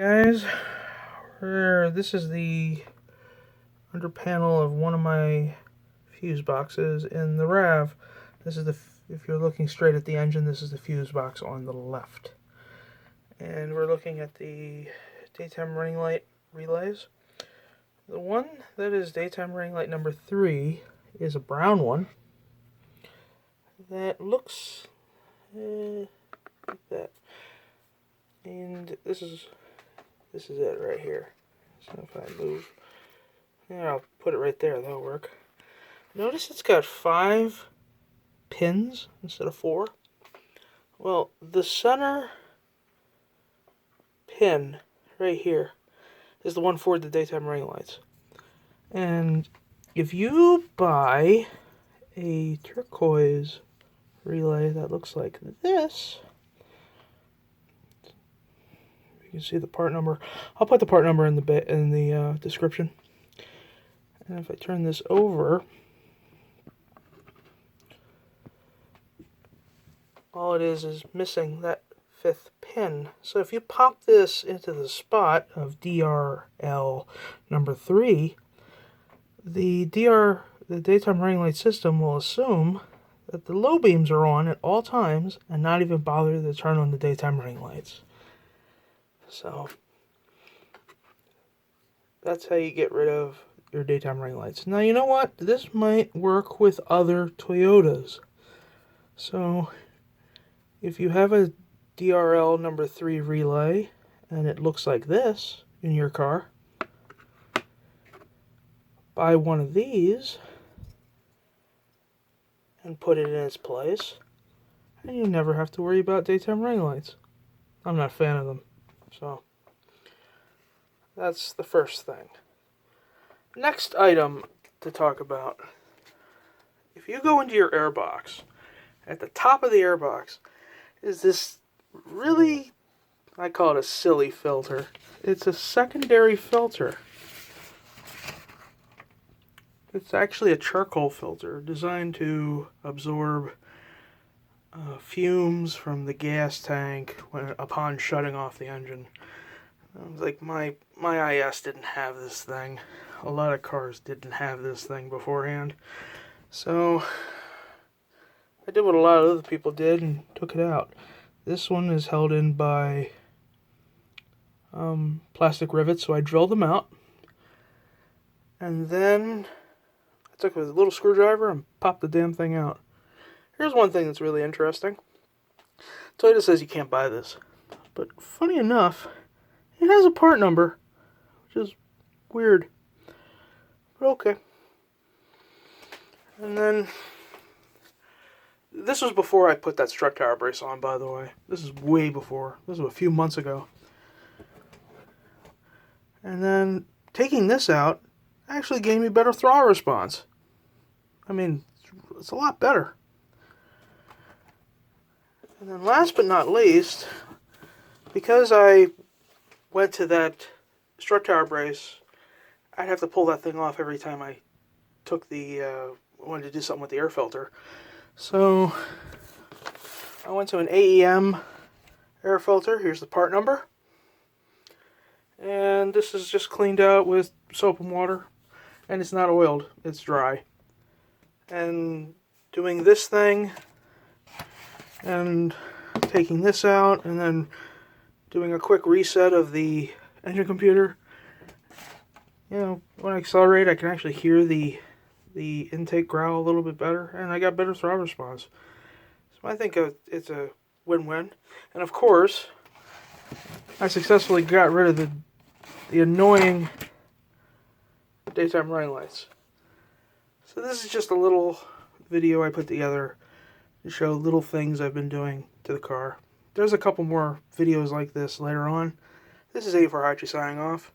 Guys, this is the under panel of one of my fuse boxes in the RAV. This is if you're looking straight at the engine, this is the fuse box on the left. And we're looking at the daytime running light relays. The one that is daytime running light number 3 is a brown one that looks like that. And this is it right here. So if I move, yeah, I'll put it right there. That'll work. Notice it's got 5 pins instead of 4. Well, the center pin right here is the one for the daytime running lights. And if you buy a turquoise relay that looks like this, you can see the part number. I'll put the part number in the description. And if I turn this over, all it is missing that 5th pin. So if you pop this into the spot of DRL number 3, the daytime running light system will assume that the low beams are on at all times and not even bother to turn on the daytime running lights. So that's how you get rid of your daytime running lights. Now, you know what? This might work with other Toyotas. So if you have a DRL number 3 relay and it looks like this in your car, buy one of these and put it in its place, and you never have to worry about daytime running lights. I'm not a fan of them. So that's the first thing. Next item to talk about. If you go into your airbox, at the top of the airbox is this really, I call it a silly filter. It's a secondary filter. It's actually a charcoal filter designed to absorb fumes from the gas tank upon shutting off the engine. Like my IS didn't have this thing. A lot of cars didn't have this thing beforehand. So I did what a lot of other people did and took it out. This one is held in by plastic rivets, so I drilled them out. And then I took a little screwdriver and popped the damn thing out. Here's one thing that's really interesting. Toyota says you can't buy this. But funny enough, it has a part number, which is weird. But okay. And then, this was before I put that strut tower brace on, by the way. This is way before. This was a few months ago. And then, taking this out actually gave me better throttle response. I mean, it's a lot better. And then last but not least, because I went to that strut tower brace, I'd have to pull that thing off every time I took wanted to do something with the air filter. So I went to an AEM air filter. Here's the part number. And this is just cleaned out with soap and water. And it's not oiled, it's dry. And doing this thing and taking this out and then doing a quick reset of the engine computer. You know, when I accelerate, I can actually hear the intake growl a little bit better, and I got better throttle response. So I think it's a win-win. And of course, I successfully got rid of the annoying daytime running lights. So this is just a little video I put together to show little things I've been doing to the car. There's a couple more videos like this later on. This is A4 Hachi signing off.